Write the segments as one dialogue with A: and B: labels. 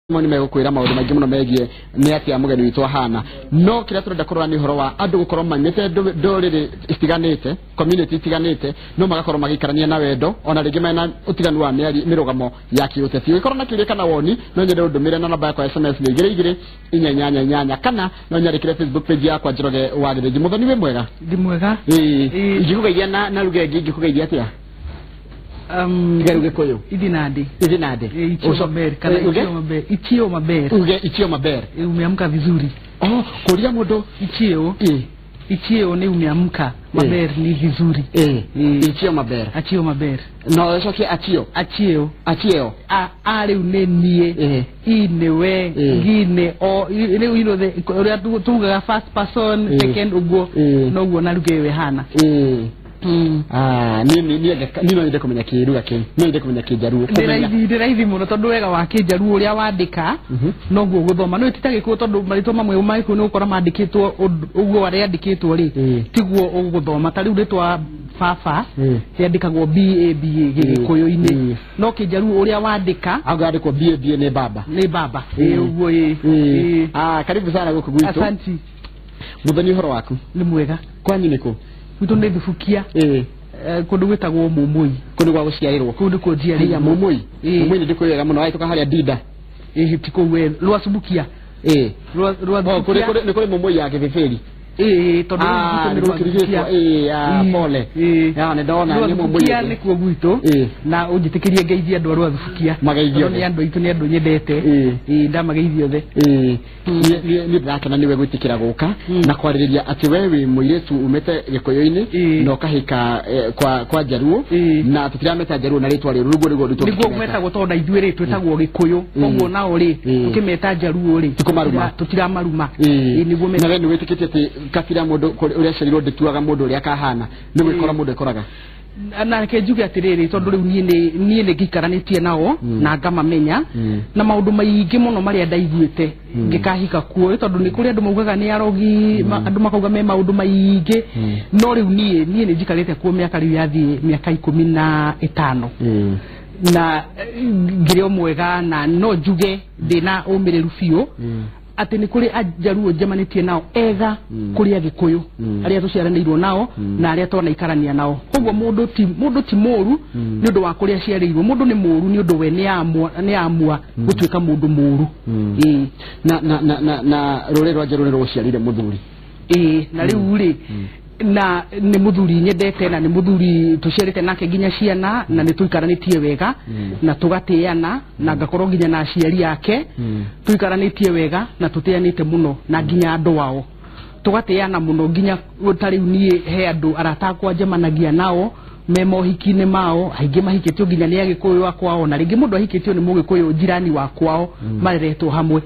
A: Moni megukwira maundu maingi muno megie ni atia mugeni witu hana no kira turenda kurora ni horo wa andu gukorwo manyete ndoriri istiganite community istiganite no magakorwo magikarania na wendo ona ringi mena utiganu wa mirugamo ya kiuteti wikorwo na kiuria kana woni no nyende ndumire na namba yakwa SMS ni 2288 kana no nyarikire Facebook page yakwa Njoroge wa Githiji muthoni we mwega
B: ndi mwega
A: ingikugeithia na rugengi ingikugeithia atia Garuge koyo
B: idinade
A: uso
B: mabere kana ichio mabere
A: ichio mabere
B: umeamka vizuri
A: kulia modo
B: ichio ni umeamka mabere ni vizuri
A: ichio mabere no eso ke achio
B: ale unenie inewe gine o ile uno the tunga first person second ugo no ugo na rugewe hana nino ninde kumenya kiruga ke ninde kumenya kijaruo ndiraidi muno tondu wega wa kijaruo uria wandika no guo guthoma no ititagikuo tondu marito mamwe umaiku ni ukora mandikitwo uguo ari andikitwo ri tiguo uguthoma ta riu ritwa fafa yandikagwo BA gikuyu-ini no kijaruo uria wandika
A: agandikwo BA ni baba
B: uguo
A: karibu sana guku gwitu
B: asanti
A: muthoni horo waku
B: ni mwega
A: kwanyu niko
B: Kuto ne bifukia kundu gwetagwo mumui
A: kundu gwa guciarirwo
B: kundu kujiaria
A: mumui ndiko yega muno aitoka haria dinda
B: tiko we rwasubukia
A: rwa kuri mumui ya githifiri
B: tondu
A: pole ne ndona ni mumui
B: ni kuo gwito na ujitikirie ngeithia andu arwa thubukia
A: mageithio
B: ni andu itu ni andu nyendete ndamageithio the
A: ni ndakena niwe gwitikira guka na kwaririria ati wewe muiretu umete gikoyo-ini no kahika kwa Jaruo na tutirameta Jaruo na ritwa riru rugo
B: niguo umeta gutonda ithuĩ ri twetagwo gikuyu koguo nao ri ukimeta Jaruo ri tutiramaruma niguo
A: na we ni witikitie ati kafira mundu uria cirirwo ndituaga mundu uria kahana ni gwikora mundu ekoraga
B: na kejuge atiriri tondu riu nie ni gikaranitie nao na ngamamenya na maundu maingi muno maria ndaiguite ngikahika kuo tondu ni kuri andu maugaga ni arogi andu makauga me maundu maingi no riu nie ni njikarite kuo miaka riu yathie miaka 15 na ngire mwega na no njuge ndina umiriru biu ati ni kuri Jaruo njamanitie nao ega kuri agikuyu aria tuciaranirwo nao na aria tona ikarania nao koguo mundu ti moru ni undu wa kuri aciarirwo mundu ni moru ni undu we ni amua gutuika mundu moru
A: na rore rwa Jaruo ni ruciarire muthuri
B: na riu ri na ni muthuri nyendete na ni muthuri tuciarite nake ginya ciana na ni tuikaranitie wega na tugatiana na ngakorwo ginya na aciari yake tuikaranitie wega na tutianite muno na ginya andu wao tugatiana muno ginya utari nie he andu aratakwa njamanagia nao memohikine mao aingi mahikitio ginya ni agikuyu wakwao na ringi mundu ahikitio ni mugikuyu njirani wakwao mareretwo hamwe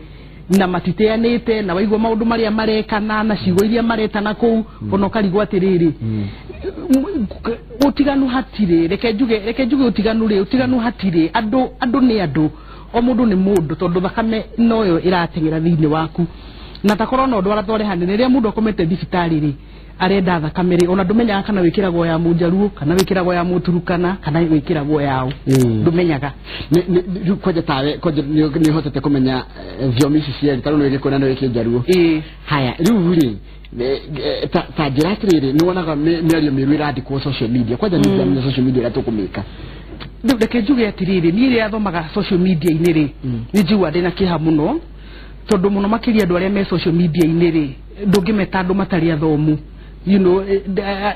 B: na matiteanite na waigwa maundu maria marekana na ciugo iria maretana kuu ono karigwa atiriri utiganu hatire reke njuge utiganu hatire andu ni andu o mundu ni mundu tondu thakame noyo iratengera thiini waku na takorwo no ndwara tware hande riria mundu akomete thibitari ri arenda thakame ri ona ndumenyaga kana wikiragwo ya Mujaruo kana wikiragwo ya Muturukana kana wikiragwo yao ndumenyaga
A: ni kwaje tawe kwaje ni hotete kumenya vyomici cia taru no gikona no Jaruo haya riu ri ta jiratiriri ni wonaga miario miru irandikwo social media kwaje ni social media ratukumika
B: ndeke njuge atiriri ni ria thomaga social media ini ri ni njigua ndina kiha muno tondu muno makiria andu aria me social media ini ri ndungimeta andu matari athomu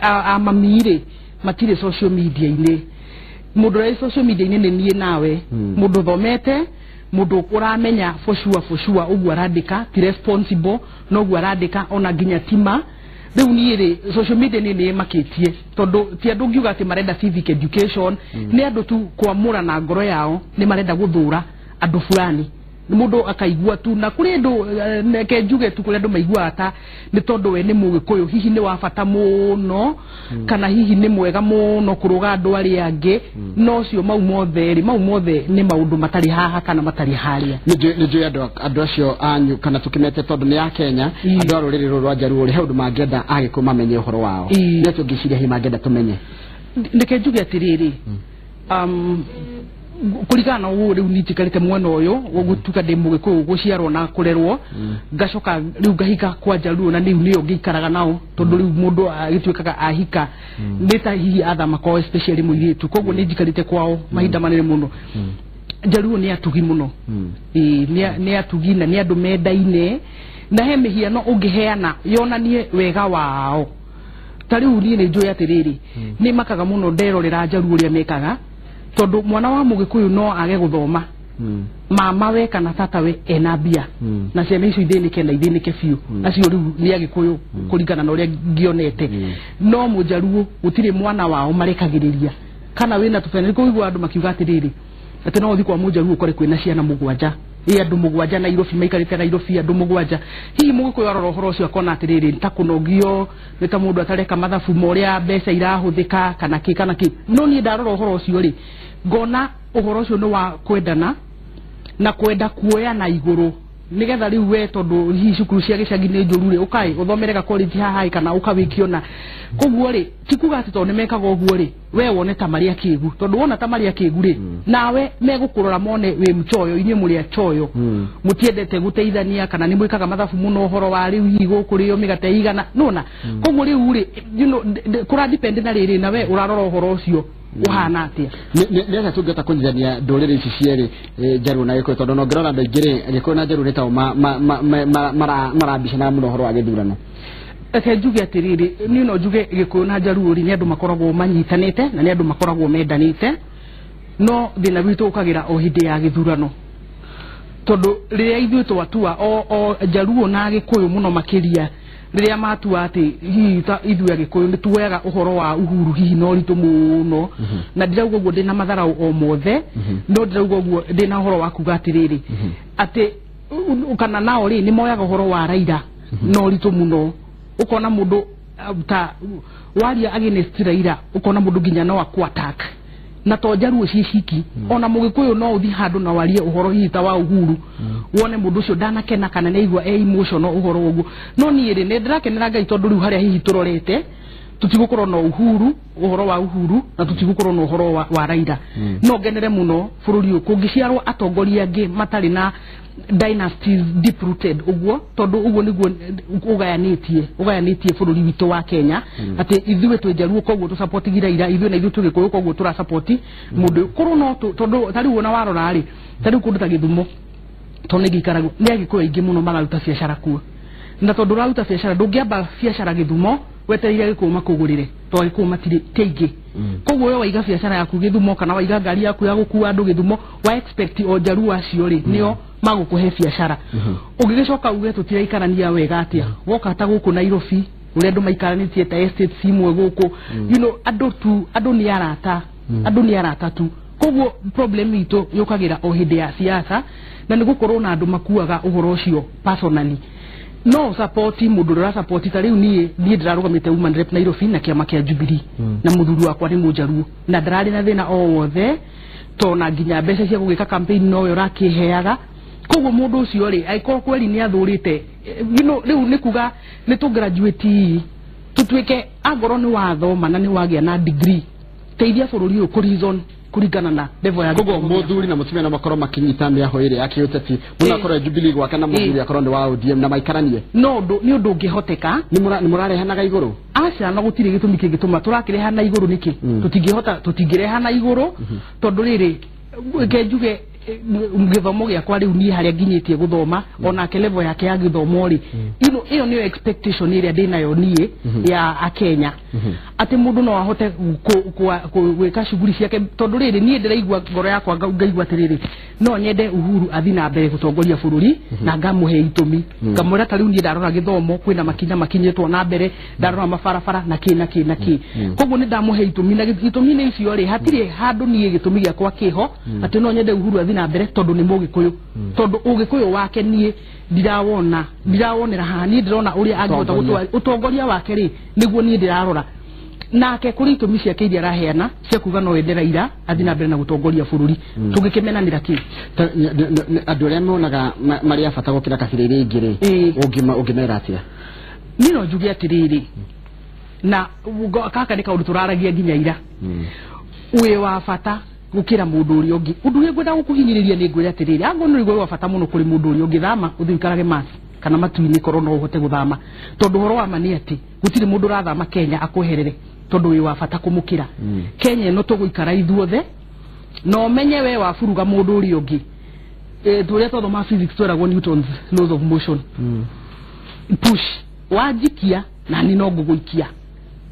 B: amamire matire social media ini mundu rai social media ini ni nie nawe mundu thomete mundu uramenya for sure ugu arandika ti responsible no ugu arandika ona ginya tima riu nie ri social media ni makitie tondu ti andu ngiuga ati marenda civic education ni andu tu kwamura na ngoro yao ni marenda guthura andu fulani mundu akaigua tu na kuri ndu neke njuge tu kuri ndu maigua ata ni tondu we ni mugikuyu hihi ni wa bata muno kana hihi ni mwega muno kuruga andu ari angi no cio mau mothe ni maundu matari haha kana matari haria
A: ni andu acio anyu kana tukimete tondu ni ya Kenya andu aruriri rwa Jaruo ri haundu mangenda agikuma menye uhoro wao ni tungiciria hi mangenda tumenye
B: neke njuge atiriri kurigana uwo riu nitikarite mwena uyu gutuka ndi mugikuyu guciarwo na kurerwo ngacoka riu ngahika kwa Jaluo na niyo ngikaraga nao tondu riu mundu agituikaga ahika nita hihi athama kwa especially muiritu koguo ni njikarite kwao mahinda manene muno Jaluo ni atugi muno ni atugi na ni andu mendaine na he mihiano ungiheana yonanie wega wao tariu ni njui atiriri ni makaga muno nderorera Jaluo ria mekaga tondu mwana wa mugikuyu no age guthoma mama we kana tata we ena bia na ciana icio ithinike na ithinike biu acio riu ni agikuyu kuringana na uria ngionete no Mujaluo gutire mwana wao marekagiriria kana wina tufene kuigwa andu makiuga atiriri ati no uthi kwa Mujaluo kore kwina ciana mugwanja andu mugwanja Nairobi maikarite Nairobi andu mugwanja hihi mugikuyu arora uhoro ucio akona atiriri ntakunogio nita mundu atareka mathabu moria mbeca irahuthika kana ki no ni ndarora uhoro ucio ri ngona uhoro ucio no wa kwendana na kwenda kuoya na iguru nigetha riu we tondu hihi cukuru cia gicagi ni njuru ri ukai uthomerega college haha kana ukawikiona koguo ri tikuga ati tondu mekaga uguo ri we wone ta maria kigu tondu wona ta maria kigu ri nawe megukurora mone we mchoyo inye muri achoyo mutiendete guteithania kana ni mwikaga mathabu muno uhoro wa riu higo kurio migate igana nona koguo riu ri kura depend na riri na we urarora uhoro ucio uhana atia neza tungeta kunjania ndorere ici cieri Jaluo na Gikuyu tondu no ngirora ndengire Gikuyu na Jaluo nitao marabicana muno horo wa githurano eke njuge atiriri ni no njuge Gikuyu na Jaluo ri ni andu makoragwo manyitanite na ni andu makoragwo mendanite no thina witu ukagira o hindi ya githurano tondu riria ithuĩ twatua o Jaluo na Gikuyu muno makiria riria matua ati hihi ithuĩ Gikuyu ni tuoyaga uhoro wa uhuru hihi no ritu muno na ndirauga guo ndina matharau o mothe no ndirauga guo ndina uhoro wa kuga atiriri ati kana nao ri ni moyaga uhoro wa Raila no ritu muno ukona mundu ta waria against Raila ukona mundu nginya no aku attack na to Jaluo ciciki ona Mugikuyu no uthi handu na warie uhoro hihi ta wa uhuru wone mundu ucio ndanakena kana ni igwa emotional uhoro uguo no ni ri ni ndirakenera Ngai tondu riu haria hihi turorete tutigukorwo no uhuru uhoro wa uhuru na tutigukorwo no uhoro wa Raila no ngenere muno bururi uyu kungiciarwo atongoria angi matari na dynasties deep rooted uguo tondu uguo niguo ugayanitie bururi witu wa Kenya ati ithuĩ twi Jaluo koguo tu support Raila ithuĩ na ithuĩ tugikuyu koguo tura support mundu kuru no tondu tari wona warora ri tari kundu ta Githumo tondu ngikaragu ni Agikuyu aingi muno magaruta biacara kuo na tondu raruta biacara ndungiamba biacara Githumo wetereire Gikuyu makugurire to Gikuyu matiri teigi koguo we waiga biacara yaku Githumo kana waiga ngari yaku ya gukua andu Githumo wa expect o Jaluo acio ri nio magukuhe biacara ugigicoka uge tutiraikaraania wega atia woka ta guku Nairobi uri andu maikaranitie ta estate simwe guku you know andu ni arata tu koguo problem itu yukagira o hindi ya siasa na nigukorwo na andu makuaga uhoro ucio personally no support mundu ra support tariu ni ndirarugamite woman rep Nairobi na kiama kia Jubilee na muthuru wakwa ni Mujaluo na ndarari na thina o wothe to na nginya mbeca cia gugika campaign no yo rakiheaga koguo mundu ucio ri aikorwo kweli ni athurite riu ni kuga ni tu graduate tutwike agoro ni wathoma na ni wagia na degree teithia bururi uyu kurizon kurigana na level ya koguo muthuri na mutumia na makoro makinyita miaho iri akiuteti munakorwo Jubilee gwaka na muthuri akorwo ni wa ODM na maikaranie no ni undu ngihoteka ni murarehanaga iguru aca no gutire gitumi kingituma turakirehana iguru niki tutingirehana iguru tondu riri ngenjuge githomo giakwa riu ni haria nginyitie guthoma ona ke level yake ya githomo ri iyo ni expectation iria ndinayo nie ya akenya ati mundu no ahote gwika shughuli ciake tondu riri nie ndiraigwa ngoro yakwa ngaigwa atiriri no nyende Uhuru athi na mbere gutongoria bururi na ngamuhe itumi ngamwira tariu nie ndarora githomo kwina makinya makinyetwo na mbere ndarora mabarabara na ki koguo ni ndamuhe itumi na itumi ni icio ri hatire handu nie gitumi giakwa kiho ati no nyende Uhuru athi na mbere tondu ni Mugikuyu tondu Ugikuyu wake nie ndirawonera haha nie ndirona uria angihota gutwara utongoria wake ri niguo nie ndirarora nake kuri itumi ciake iria araheana cia kuga no endera ira athi na mbere na gutongoria bururi tungikimenanira ki andu aria monaga mari abata gukira kabira ingire ungimera atia nino njuge atiriri na kaka ni kaundu turaragia nginya ira uwe wa bata gukira mundu uri ungi undu uri ngwenda gukuhinyiriria ni ngwira atiriri ango no igwe wa bata muno kuri mundu uri ungi thama uthikarage mas kana matuini korwo no uhote guthama tondu horo wa mani ati gutiri mundu rathama Kenya akuherere tondu wi wa bata kumukira Kenya no tuguikara ithuothe no menye we wa furuga mundu uri ungi turia todo ma physics twera Newton's laws of motion push wajikia na ni no guguikia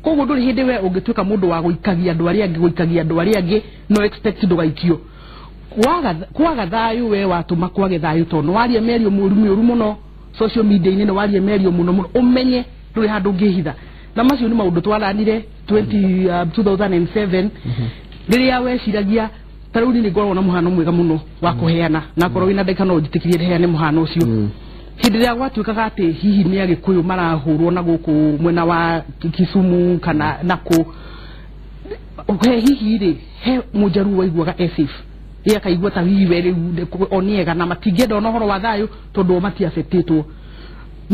B: kogo nduri hindi we ungituika mundu wa guikagia andu aria angi guikagia andu aria angi no expect ndugaikio kwaga thayu we watuma kwage thayu tono warie merio murumi uru muno social media ine no warie merio muno umenye nduri handu ngihitha na macio ni maundu twaranire 2007 riria we ciragia taruri ni ngorwo na muhano mwega muno wa kuheana na korwo wina ndeka no njitikirie heane muhano ucio hindi ya gwatuikaga ati hihi ni agikuyu marahurwo na guku mwena wa Kisumu kana nako hihi ri he mujaru waiguaga esif ya kaigua ta hihi weri oniega na matingenda no horo wa thayu tondu mati affectitwo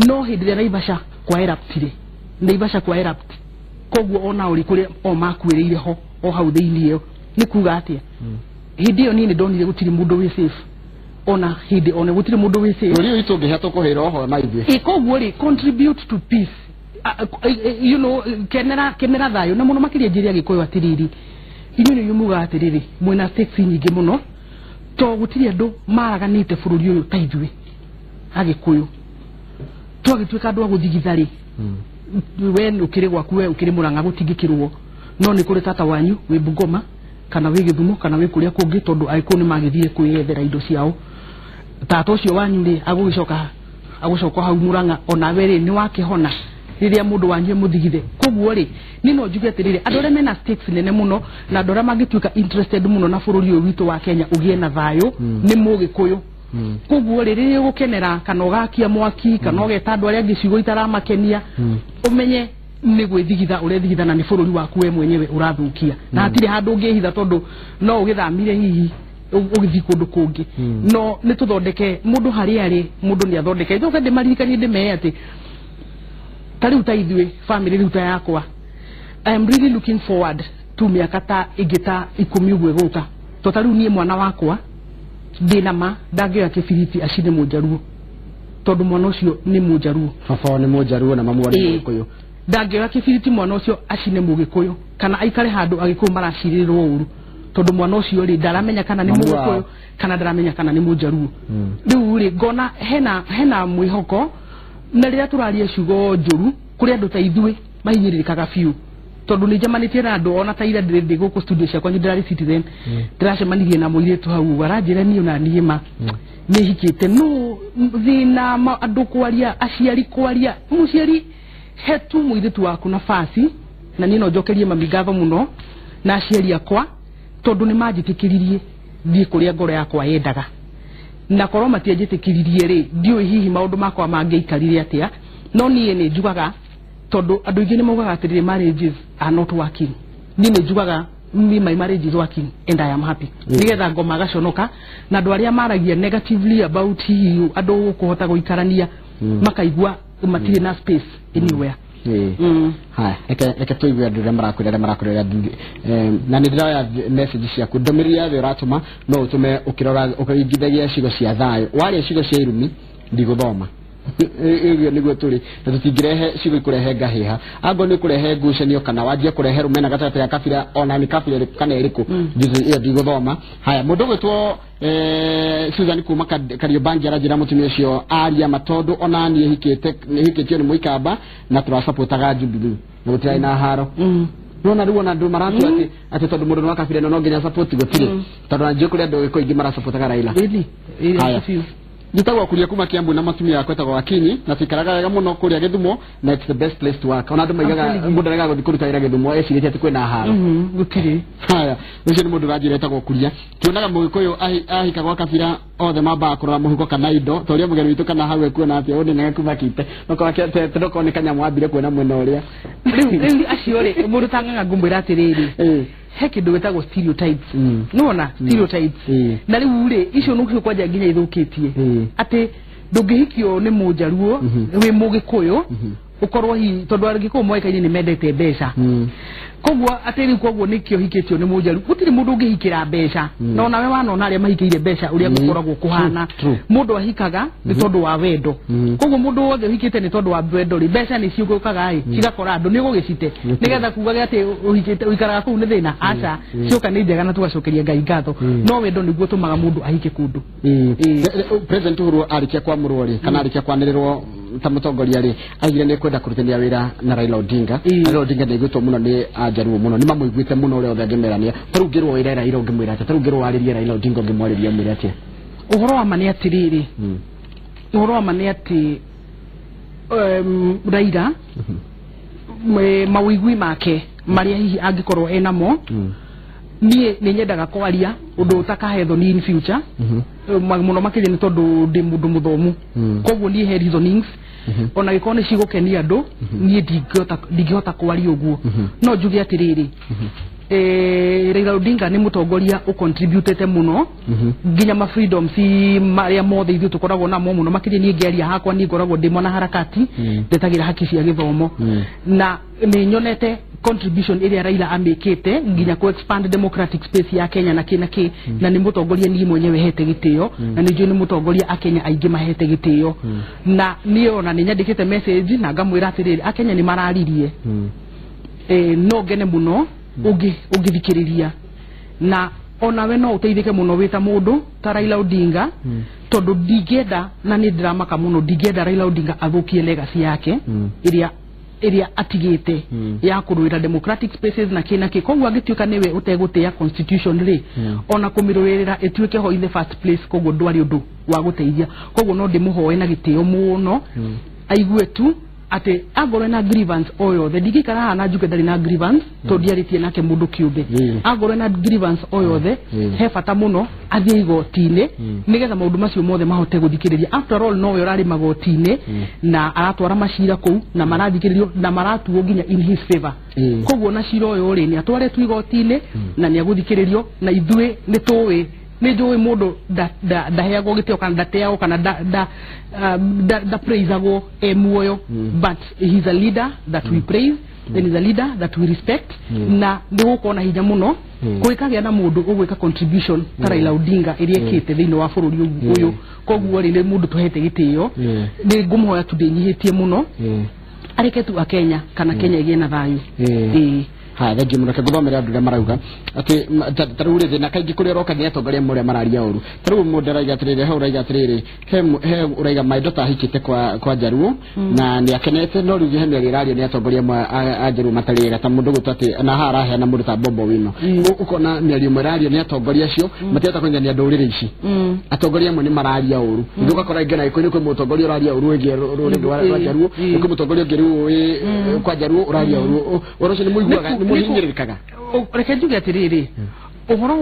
B: no hindi ya Naivasha kwa eruptire Naivasha kwa erupt koguo ona uri kuri o makwiriire ho o hau thiini yo ni kuga atia hindi yo nini ndonire gutiri mundu wi safe ona hindi one gutiri mundu wi safe
A: uri itu ngihato kuhira ho na ithe
B: koguo ri contribute to peace you know kenera thayo na muno makiria njiri agikoyo atiriri inyu ni yumuga atiriri mwena stakes nyingi muno to gutiri andu maraganite bururi uyu ta ithuĩ agikoyo twagituika andu aguthigithari we ukiri gwaku we ukiri Murang'a gutingikirwo no ni kuri tata wanyu wi Bungoma kana wi Githumo kana wi kuria kungi tondu aiku ni magithie kwiyethera indo ciao tata ucio wanyu ri agucoka hau Murang'a ona weri ni wakihona riria mundu wanyu muthigithe koguo ri ni no njuge atiriri andu aria mena stakes nene muno na andu aria mangituika interested muno na bururi uyu witu wa Kenya ugie na thayo ni mugikuyu koguo riria gukenera kana ugakia mwaki kana ugeta andu aria ngicigo itaramakenia umenye ni gwithigitha urethigithana ni bururi waku we mwenyewe urathukia na hatire handu ungihitha tondu no ugithamire hihi ugithi kundu kungi no ni tuthondeke mundu hari ari mundu ni athondeke itho kende maririkanie ndime ati tari utaithwe family ruta yakwa I am really looking forward to miaka ta igita 10 ugwe guka to tari nie mwana wakwa ndina ma ndagioya kibiriti acine mujaruo tondu mwana ucio ni mujaruo
A: baba ni mujaruo na mamu ari mukuyu
B: ndagioya kibiriti mwana ucio acine mugikuyu kana aikare handu agikuyu maracirirwo uru tondu mwana ucio ri ndaramenya kana ni mugikuyu kana ndaramenya kana ni mujaruo riu ri ngona hena mwihoko na riria turaria ciugo njuru kuri andu ta ithuĩ mahinyĩrĩrĩkaga biũ tondu ni jamanitie na andu ona ta ira ndiri guku studio cia kwanyu ndari Citizen ndiracemanirie na muiretu hau aranjira ni ona nie ma ni hikite no thina andu kwaria aciari kwaria muciari hetu muiretu waku na fasi na ni no njokerie mamigatho muno na aciari akwa tondu ni manjitikiririe thie kuria ngoro yakwa yendaga na korwo matianjitikiririe ri ndiu hihi maundu makwa mangeikarire atia no nie ni njugaga tondu andu ingi ni mogaga atiriri marriages are not working ni ni njugaga my marriage is working and I am happy nigetha ngoma gaconoka na andu aria maragia negatively about hihi andu kuhota guikarania makaigua matire na space anywhere
A: ha eke tuigwe andu marakwirera na ni ndira message ciaku ndomiriri ya uratuma no utume ukirora ukigithagia cigo cia thayo wari cigo cia irumi ndiguthoma iyo niguo turi na tutigirehe cigo ikurehe ngahiha ango ni kurehe ngucanio kana wajia kurehe rumena gatete ya kabira ona ni kabira kana iriku juzu iyo ndiguthoma haya mundu gwitwo Susan kuma Kariobangi arajira mutumia ucio aria matondu ona ni hikitio ni muikamba na turasupportaga Jubilee na gutira ina haro nona ruona ndu maratu ati tondu mundu wa kabira no nginya support gutire tondu anjio kuri andu iko ingi marasupportaga Raila haya Nitagwa kuria kuma Kiambu na matumia yakwa etagwa Wakinyi na fikaraga wega muno kuria Githumo na it's the best place to work ona andu maigaga mundu araga guthi kuruta ira Githumo ecirite ati kwina haro
B: gutire
A: haya ucio ni mundu rajire etagwa kuria tuonaga mugikuyu ahika gwa kabira othe mamba kurora muhuko kana indo toria mugeni witu kana hawe kuona atia uni nega kumakite no kwa kete ndoko ni kanya mwambire kuona mwena uria
B: riu acio ri mundu tangaga ngumbira atiriri he kindu wetagwo stereotypes nona stereotypes na riu ri icio nukio kwanja nginya ithukitie ati ndungihikio ni mujaruo wi mugikuyu ukorwo hi tondu angiko moikaine ni mendete mbeca kogwa ateri kogwo nikio hiketio ni mujaru gutiri mundu ungihikira mbeca no nawe wanona aria mahikiire mbeca uria gukoragwo kuhana mundu ahikaga ni tondu wa wendo kogwo mundu wothe uhikite ni tondu wa wendo ri mbeca ni ciugukaga cigakora andu ni gugicite nigetha kugaga ati uhikite uikaraga kuu ni thina aca cioka ni njega na tugacokeria Ngai ngatho no wendo niguo tumaga mundu ahike kundu
A: President Uhuru arikia kwa murori kana arikia kwanirirwo ta mutongoria ri agire ni kwenda kurutania wira na Raila Odinga Raila Odinga ni gwitwo muno ni ajaruo muno ni mamuiguite muno uri othe ngemerania tarugirwo wira Raila ngimwira ati tarugirwo waririe Raila Odinga ngimwariria mwira ati
B: uhoro wa mani atiriri uhoro wa mani ati Raila mawigwi make maria hihi angikorwo enamo nie ni nyendaga kwaria undu utakahetho ni in future muno makiri ni tondu ndi mundu muthomu kogwo nie he reasonings ona gikone cigukenia andu nie ndingihota kwaria uguo no njuge atiriri Raila Odinga ni mutongoria ucontributete muno nginya ma freedoms maria mothe ithu tukoragwo namo muno makiri ni ngeria hakwa ni ngoragwo ndi mwana harakati ndetagira haki cia githomo na ni nyonete contribution iria Raila amekete nginya ku expand democratic space ya Kenya na kinaki na ni mutongoria ni mwenyewe hete gitio na ni juu ni mutongoria akenya aingi mahete gitio na niona ni nyandikite message na ngamwira atiriri akenya ni mararirie no gene muno ugithikiriria na onawe no uteithike muno wita mundu ta Raila Odinga tondu ndingenda na ni ndramaka muno ndingenda Raila Odinga athukie legacy yake iria atigite ya kuruira democratic spaces na kinaki kogwa gituika niwe utegutia constitution ri ona kumirurira etuike ho in the first place kogwo ndwari undu wa guteithia kogwo no ndimuhoe na gitio muno aigwe tu ate agoro na grievance oyo the digikara hana njuke ndari na grievance to diaritie nake mundu kiumbe agoro na grievance oyo the he fata muno athie igotine nigetha maundu macio mothe mahote guthikiriria after all no we urari magotine na aratwara macira kou na marathikiririo na maratuo nginya in his favor kogwo na cira oyo ri ni atware tu igotine na ni aguthikiririo na ithue ni tuwe ni jowe mundu da heago gitio kana dateao kana da praise ago muoyo but he's a leader that we praise then he's a leader that we respect na ndiguko na hinya muno kuikagia na mundu ugwika contribution ta Raila Odinga iriekete thiini wa bururi uyu kogwo ri ni mundu tuhete gitio ni ngumhoya tu ndinyihitie muno areke tu akenya kana Kenya igie na thayu ha thank you muno andu marauga ati tarure thina kaingi kuri roka ni atongoria muria mararia uru taru mundu araiga atirire he uraiga atirire he uraiga maido ta hikite kwa Jaruo na ni akenete no rugi he meri radio ni atongoria a Jaruo matari gata mundu gutati na hara he na mundu ta Bobo Wino ukona meri mu radio ni atongoria cio matiata kwengania ndurire ici atongoria mu ni mararia uru nduka kora ingena ikoni kwi mutongoria uraria uru ege ruri rwa Jaruo kwi mutongoria ngeru kwa Jaruo uraria uru oroce ni muiguaga muhinyirikaga reke njuge atiriri uhoro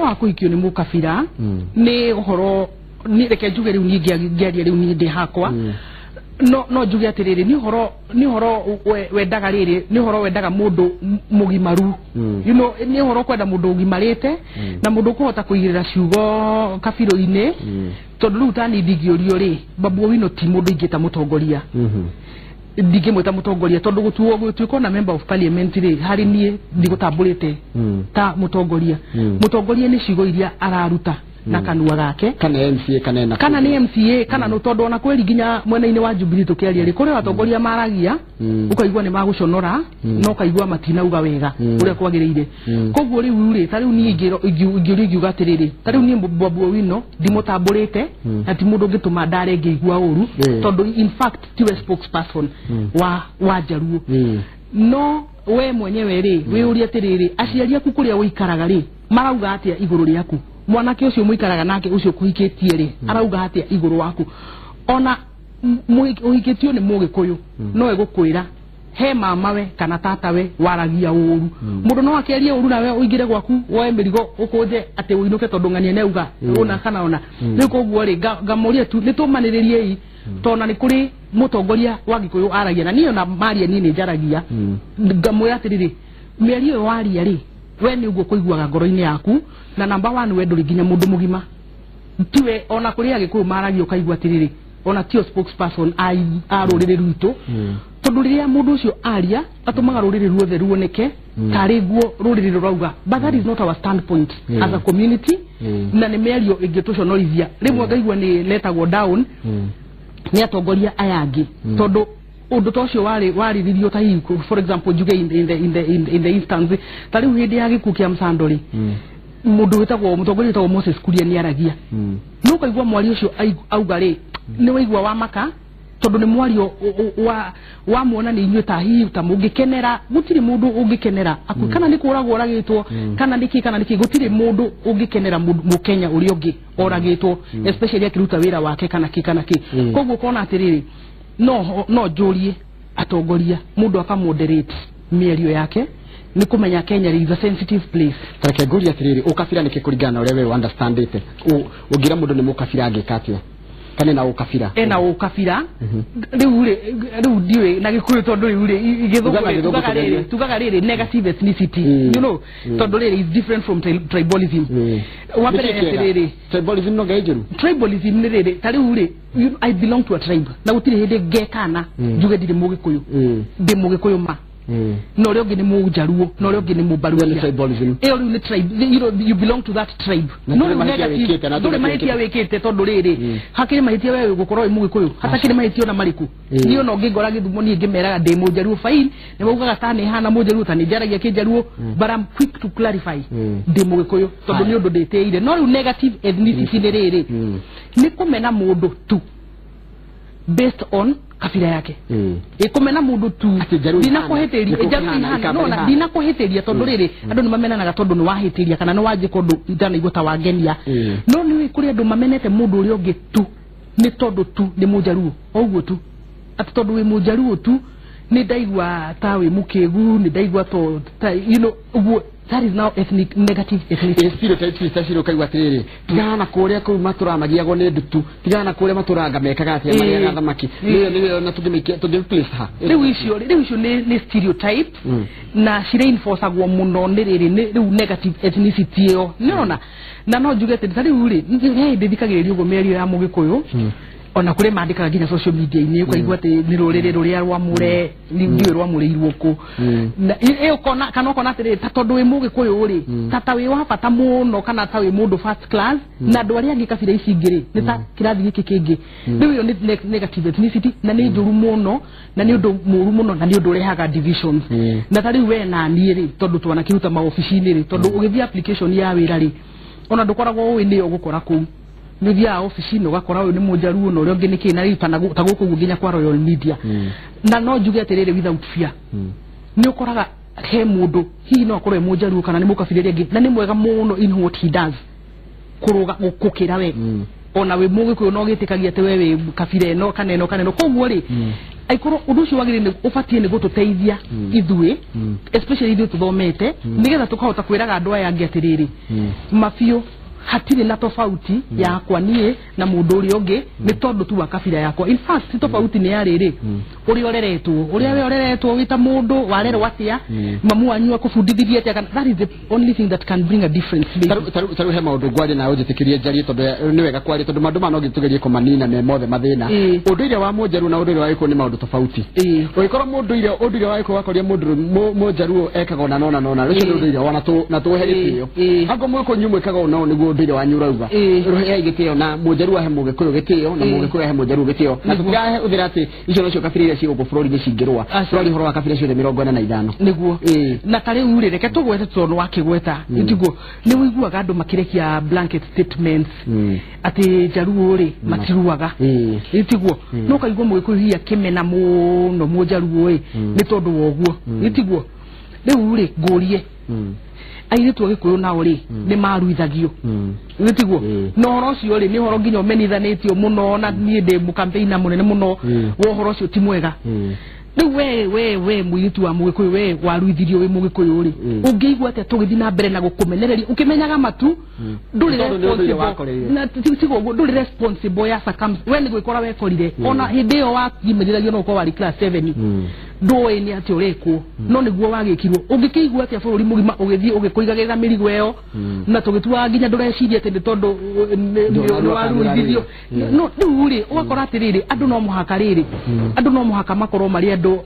B: wa kuikio ni mukabira ni uhoro ni reke njuge riu ni ngiaria riu ni ndi hakwa no njuge atiriri ni uhoro wendaga riri ni uhoro wendaga mundu mugimaru you know ni uhoro kwenda mundu ugimarite na mundu kuhota kuigirira ciugo kabiro-ini tondu riu tani ndigiorio ri Babu Owino ti mundu ingita mutongoria ndige mweta mutongoria tondu gutuko na member of parliament ri hari nie ndigutambulite ta mutongoria mutongoria ni ciugo iria araruta na kanua gake kana MCA kana ni MCA kana no tondu ona kweli ginya mwena-ini wa Jubilee tukiaria ri kuri atongoria maragia ukaigua ni maguconora no kaigua matinauga wega uria kwagiriire kogwo riu ri tariu ni ingiuga atiriri tariu ni Babu Owino ndimutambulite ati mundu ngituma ndare ngeigua uru tondu in fact tiwe spokesperson wa Jaruo no we mwenyewe ri we uri atiriri aciari aku kuria uikaraga ri marauga atia iguru riaku mwanake ucio muikaraga nake ucio kuhikitie ri arauga atia iguru waku ona muhikitio ni mugikuyu no egukwira he mamawe kana tatawe waragia uru mundu no akerie uru nawe uigire gwaku woe mirigo ukuje ati uinuke tondu ngania neuga ona kana ona niko guo ri ngamuria tu nitumaniririe tona ni kuri mutongoria wa Gikuyu aragia na niyo na maria nini njaragia ngamuria atiriri mieri yo waria ri we ni uguo kuiguaga ngoro-ini yaku na number 1 we nduri ginya mundu mugima tiwe ona kuri Agikuyu maragia ukaigua atiriri ona tio spokesperson a rurire rwito tondu riria mundu ucio aria atumaga ruriri ruothe ruoneke tari guo ruriri rurauga, but that is not our standpoint as a community. Na ni merio ingituconorithia rimwe ngaigua ni letagwo down ni atongoria ayangi tondu undu tocio wariririo ta hiku, for example juge in the instance tari hindi ya gikuo kia Msandori mundu witagwo mutongoria witagwo Moses Kuria ni aragia no kaigua mwari ucio auga ri ni waigua wa maka tondu ni mwario wa muona ni inyuĩ ta hihi ta mungikenera gutiri mundu ungikenera kana ni kuragwo oragitwo kana niki gutiri mundu ungikenera mukenya uri ungi oragitwo especially akiruta wira wake kana ki koguo kona atiriri no jurie atongoria mundu akamoderate mierio yake ni kumenya Kenya is a sensitive place.
A: Tareke guria atiriri ukabira niki kuringana ore we understand it ugira mundu ni mukabira angikatio kana na ukabira
B: na ukabira riu ndiwe na gikuyu tondu riu tugaga riri negative ethnicity you know tondu riri is different from tribalism wapere riri
A: tribalism no gaijeru
B: tribalism ni riri tari uri I belong to a tribe na gutiri hindi gekana juge ndiri mugikuyu ndi mugikuyu ma no ryo ngini mujaruo no ryo ngini mubaruia
A: tribalism
B: ni tribe you belong to that tribe no negative ndure mahitia wikite tondu riri hakiri mahitia wewe gukorwo mugikuyu hatakiri mahitio na mariku niyo no ngingora githumo ni ngimeraga ndi mujaruo fine ni maugaga tani hana mujaruo tani njaragia kijaruo but I'm quick to clarify ndi mugikuyu tondu ni undu nditeire no negative ethnicity ni riri ni kumena mundu tu based on kabila yake ikumena mundu tu dinakuhitiria no dinakuhitiria tondu riri andu ni mamenanaga tondu ni wahitiria kana ni waje kondu ndana igota wagenia no ni kuri andu mamenete mundu uri ungi tu ni tondu tu ni mujaruo oguo tu ati tondu wi mujaruo tu ni ndaigwa tawe mukegu ni ndaigwa to you know oguo that is now ethnic negative ethnicity
A: stereotypes tashiro kaigwa atiriri tigana kuria ku matura magiago ni ndutu tigana kuria maturanga mekaga atia mariaga thamaki ni na tugimplace ha
B: riu icio ni stereotype na reinforceagwo muno ni riri ni riu negative ethnicity yo nona na no juge ati riu ri ndithikagiriria ugo merio ya mugikuyu ona kure mandikaga nginya social media ini ukaigua ati ni ruriri ruria rwamure ni ndiwe rwamureirwo ku na ukona kana ukona ati ta tondu wi mugikuyu uri tata wi wa bata muno kana ta wi mundu first class na andu aria angi kabira ici ingiri ni ta kirathi giki kingi riu yo ni negative ethnicity na ni njuru muno na ni undu muru muno na ni undu rehaga divisions na tari we na ni ri tondu twana kiruta maofici-ini ri tondu ugithia application ya wira ri ona ndukoragwo wi ni ugukora ku nithia office no gakora uyu ni mujaruo no riongi niki na rita ta guku guginya kwa Royal Media na no juge atiriri without fear ni ukoraga he mundu hi no akorwe mujaruo kana ni mukabira ngi na ni mwega muno in what he does kuruga gukira we ona we mugikuyu no gitikagia te wewe kabira no kaneno koguo ri aikoro undu ucio wagire ni ufatie ni gututeithia ithuĩ especially ithuĩ tuthomete nigetha tukahota kwiraga andu aya angi atiriri mafio hatiri na tofauti ya kwa nie na mundu uri ungi ni tondu tu wa kabila yako in fact tofauti ni yariri uri oreretwo uri we oreretwo wita mundu warero watia mamu anyu akufundithithia atia kana that is the only thing that can bring a difference
A: taru he maundu gwari na ujitikirie njari tondu ni wega kwari tondu mandu ma no gitugerie kumanina me mothe mathina unduire wa mujaru na unduire wa iko ni maundu tofauti oikoro munduire wa iko wakoria mundu mujaru ekaga na nona rucio unduire wana tu na tuheritio hago mwiko nyumu ekaga ona niguo ndire wanyurauga ruhe igitio na mujaru ahe mugikuyu gitio na mugikuyu ahe mujaru gitio na tugahe uthirati icio nocio kabira cia ugo bururi ni cingirwa bururi horo wa kabira cio 45
B: niguo na tare uri reke tugwete tondu wakigweta itigo ni wiguaga andu makirekia blanket statements ati jaruo ri matiruaga itigo no kaigwa mugikuyu hia kimena muno mujaruo ni tondu woguo itigo riu ri ngurie aire tu agikuyu nao ri ni maruithagio nitiguo no horo cio ri ni horo nginya menithanitio muno na nie ndi mu campaign munene muno wo horo cio ti mwega ni we muiritu wa mugikuyu we waruithirio we mugikuyu ri ungiigwa ate tugithi na mbere na gukumenereria ukimenyaga matu nduri responsible na tigo nduri responsible ya circumstance we ni gwikora we korire ona hindi yo wa yimeriragia no ko wari class 7 ndoe ni ati urekwo no niguo wagikirwo ungikigwa ati bũrũri mũgima ũgĩthii ũgĩkũigagira mĩrigo ĩyo na tũgĩtua nginya ndũreciria ati tondu nĩ waruithio no rĩu ũgakora atĩrĩrĩ andũ no mũhaka rĩrĩ andũ no mũhaka makorwo marĩ andũ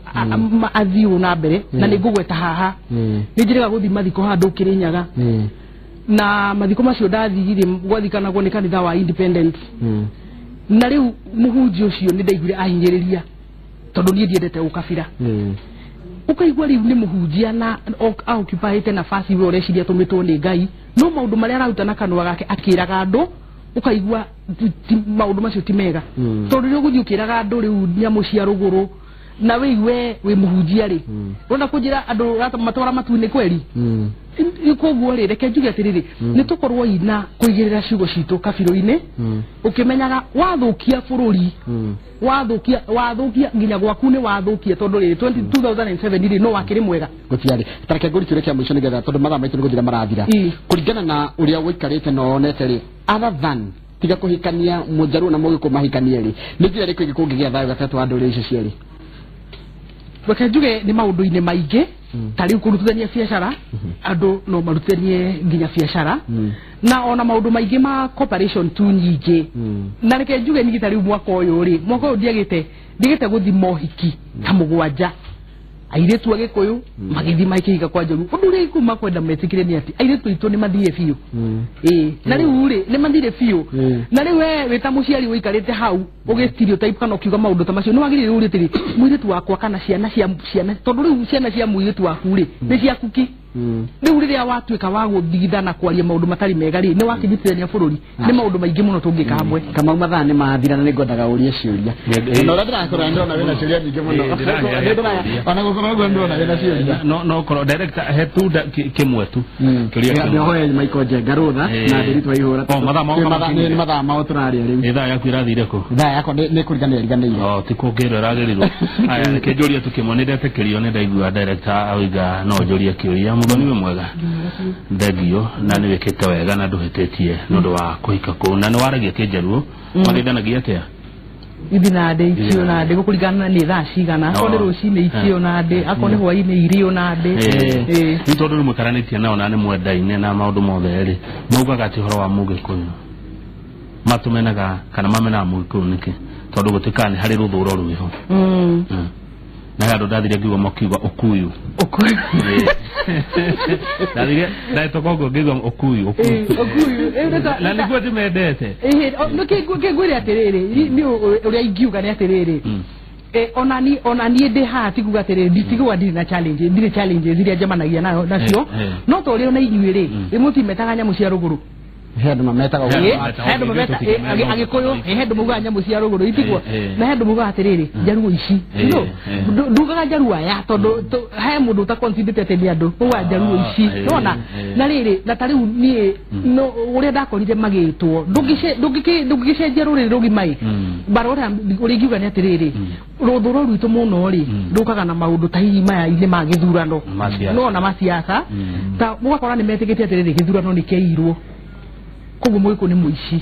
B: athiũ na mbere na nĩ ngũgweta haha nĩ njĩrĩga gũthi mathiko handũ Kĩrĩnyaga na mathiko macio ndathigire gwathikanaguo nĩ kanitha wa Independent na rĩu mũhunjia ũcio nĩ ndaiguire ahinyĩrĩria tondu niĩ ndiendete ũkabira ukaigua rĩu nĩ mũhunjia na occupyĩte nafasi we ũreciria tũmĩtwo nĩ Ngai no maũndũ marĩa araruta na kanua gake akĩraga andũ ukaigua maũndũ macio ti mega tondu rĩu ũgũthiĩ ũkĩraga andũ rĩu nyamũ cia rũgũrũ na we mũhunjia rĩ rona kũnjĩra andũ matwara matu-inĩ kweri koguo rĩ reke njuge atĩrĩrĩ nĩ tũkorwo ina kũigĩrĩra ciugo citũ kabirũ-inĩ ũkĩmenyaga wathũkia bũrũri wathũkia nginya gwaku nĩ wathũkia tondu rĩ 2007 rĩ no wakĩrĩ mwega
A: gũtiarĩ tareke ngũrĩtũre kĩa mũico nĩgetha tondu mathaa maitũ nĩ gũthira marathira kũringana na ũrĩa wĩikarĩte na wonete rĩ other than tiga kũhikania mũnjaruo na mũgĩkũ mahikanie rĩ nĩ njĩra ĩrĩkũ ĩngĩ kũngĩgĩa thayũ gatagatĩ wa ndũrĩrĩ icio cierĩ
B: reke njuge nĩ maũndũ-inĩ maingĩ ta rĩu kũrutithania biacara andũ no marutithanie nginya biacara na ona maũndũ maingĩ ma cooperation tu nyingĩ na reke njuge nĩ ta rĩu mwaka ũyũ ndigĩte gũthi mohiki ta mũgwanja airĩtu agĩkũyũ magĩthi maikĩhiga kwa njogu ũndũ ũrĩa kuma kwenda metĩkire nĩ ati airĩtu aitũ nĩ mathire biũ na rĩu rĩ nĩ mathire biũ na rĩu we wĩ ta mũciari ũikarĩte hau ũgĩstereotype kana ũkiuga maũndũ ta macio nĩ wagĩrĩire ũrĩ atĩrĩ mũirĩtu wakwa kana ciana tondũ rĩu ciana cia mũirĩtu waku rĩ nĩ ciakuki rĩu rĩrĩa watuĩka wa gũthigithana kwaria maũndũ matarĩ mega rĩ nĩ wakĩnyitithania bũrũri nĩ maũndũ maingĩ mũno tũngĩka hamwe
A: Kamau mathaa nĩ mathira na nĩ ngwendaga ũrie ciũria na ũrĩa ndĩrakora ndĩrona wĩna ciũria nyingĩ mũno ona gũkorwo ũguo ndĩrona wĩna ciũria
C: no korwo director hetu kĩmwe tu
A: kĩũria nĩhoya Michael Njenga rũtha na ndĩritwa ihũra nĩ mathaa mao tũraria rĩu
C: ithaa yaku ĩrathire kũ
A: ithaa yakwa nĩ kũringana ĩriganĩire
C: ti kũngĩrwo ĩragĩrĩrwo aya reke njũrie tu kĩmwe nĩ ndetĩkĩrio nĩ ndaigua director auga no njũrie kĩũria mũndũ nĩwe mwega ndegio na nĩ wĩkĩte wega na ndũhĩtĩtie nĩ ũndũ wa kũhika kũu na nĩ waragia kĩnjaruo magĩndanagia atĩa
B: ithi na ndĩ icio na ndĩ gũkũringana nĩ thaa cigana akorwo nĩ rũcinĩ icio na ndĩ akorwo nĩ hwaĩ-inĩ irio na ndĩ
C: nĩ tondũ nĩ mũkaranĩtie nao na nĩ mwendaine na maũndũ mothe rĩ maugaga atĩ ũhoro wa mũgĩkũyũ matũmenaga kana mamenaga mũgĩkũyũ nĩkĩ tondũ gũtĩkaga nĩ harĩ rũthũũro rwĩho na andũ ndathire ngiuga makiuga ũkuyu ndathire tokongo ngiuga ũkuyu na nĩguo ndĩmendete
B: kĩngwĩre atĩrĩrĩ nĩ ũrĩa ingiuga nĩ atĩrĩrĩ ona niĩ ndĩ haha ti kuga atĩrĩrĩ nditigwa ndirĩ na challenges iria njemanagia nacio no ta ũrĩa ona inyuĩ rĩ mũtimetaga nyamũ cia rũgũrũ
A: hendu mametaga
B: agĩkũyũ hendu muga nyamũ cia rũgũrũ itigwo na hendu muga atĩrĩrĩ njaruo ici no ndugaga njaruo aya tondũ he mũndũ ũtaconsidete atĩ nĩ andũ uga njaruo ici nona na rĩrĩ na ta rĩu niĩ ũrĩa ndakorire magĩtwo ndũngĩcenjia rũrĩrĩ rũgima-ĩ bara ũrĩa ingiuga nĩ atĩrĩrĩ rũthũũro rwitũ mũno rĩ rũkaga na maũndũ ta hihi maya-inĩ ma gĩthurano nona maciaca ta ũgakora nĩ metĩkĩtie atĩrĩrĩ gĩthurano nĩ kĩairwo koguo mũgĩkũ nĩ mũici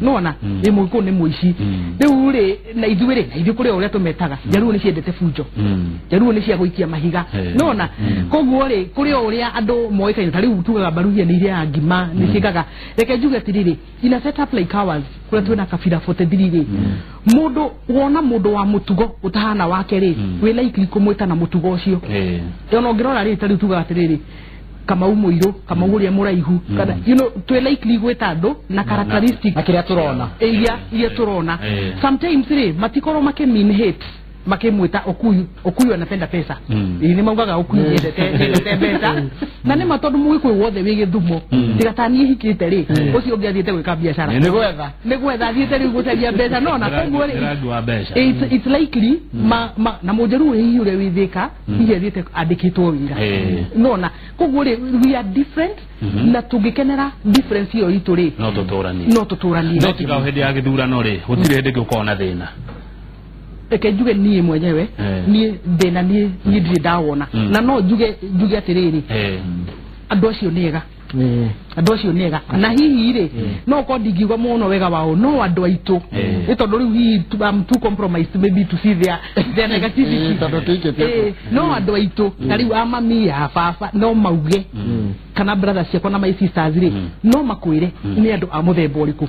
B: nona mũgĩkũ nĩ mũici rĩu rĩ na ithuĩ rĩ na ithuĩ kũrĩ ũrĩa tũmetaga njaruo nĩ ciendete bunjo njaruo nĩ cia gũikia mahiga nona koguo rĩ kũrĩ ũrĩa andũ moĩkaine ta rĩu tugaga mbaruhia nĩ iria ya ngima nĩ ciĩkaga reke njuge atĩrĩrĩ in a set up like ours kũrĩa twĩna kabira 43 rĩ mũndũ wona mũndũ wa mũtugo ũtahana wake rĩ wĩ likely kũmwĩta na mũtugo ũcio ona ũngĩrora rĩ ta rĩu tugaga atĩrĩrĩ Kamau mũirũ Kamau ũrĩa mũraihu kana twĩ likely gwĩta andũ na characteristic
A: akĩrĩa tũrona
B: iria tũrona sometimes rĩ matikorwo mean hate makimwita okuyu anapenda pesa ni maugaga okuyu yendete mbeca na nĩ matondu mũgĩkũyũ wothe wĩ gĩthumo tigatanie hikĩte rĩ ũcio ũngĩ athiĩte gwĩka biacara nĩ gwetha athiĩte rĩu gũcaria mbeca nona koguo it's likely na mũnjaruo hihi ũrĩa wĩthĩka hihi athiĩte andĩkĩtwo wĩra nona koguo rĩ we are different na tũngĩkenera difference iyo itũ rĩ no tũtũranie
C: no tiga hĩndĩ ya gĩthurano rĩ gũtirĩ hĩndĩ gũkorwo na thĩna
B: eke njuge niĩ mwenyewe niĩ thĩna niĩ ndirĩ ndawona na no njuge atĩrĩrĩ andũ acio nĩ ega andu acio nega na hihi ri no ko ndingiuga muno wega wao no andu aitu ni tondu riu hihi too compromised maybe to see their negativity no andu aitu na riu amami ya baba no mauge kana brothers ciakwa na my sisters ri no makwire ni andu a muthemba uriku.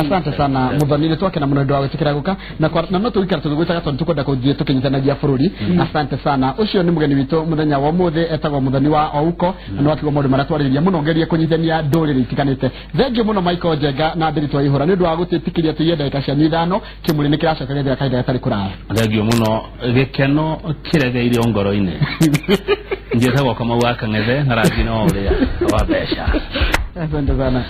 A: Asante sana muthoni ni twake na muno ndo awetikira guka na no tuikara tugwitaga tondu tukwenda kuthie tukinyitanagia bururi. Asante sana. Ucio ni mugeni witu muthenya wa muthi etagwo muthoni wa Ouko no akigo mundu maratwariria muno ngeria kunyithania nduriri itiganite. Thengi muno Michael Njenga na Ndiri Twaihura ni ndu wa gutitikiria tuye ndagika cia nithano kimuri ni kiracoka gethira kaida gatari kuraya.
C: Thengi muno gikeno kiregeire ngoro-ini njethagwo kama waka ngethe na rangi no uria wa besha.
A: Asante sana.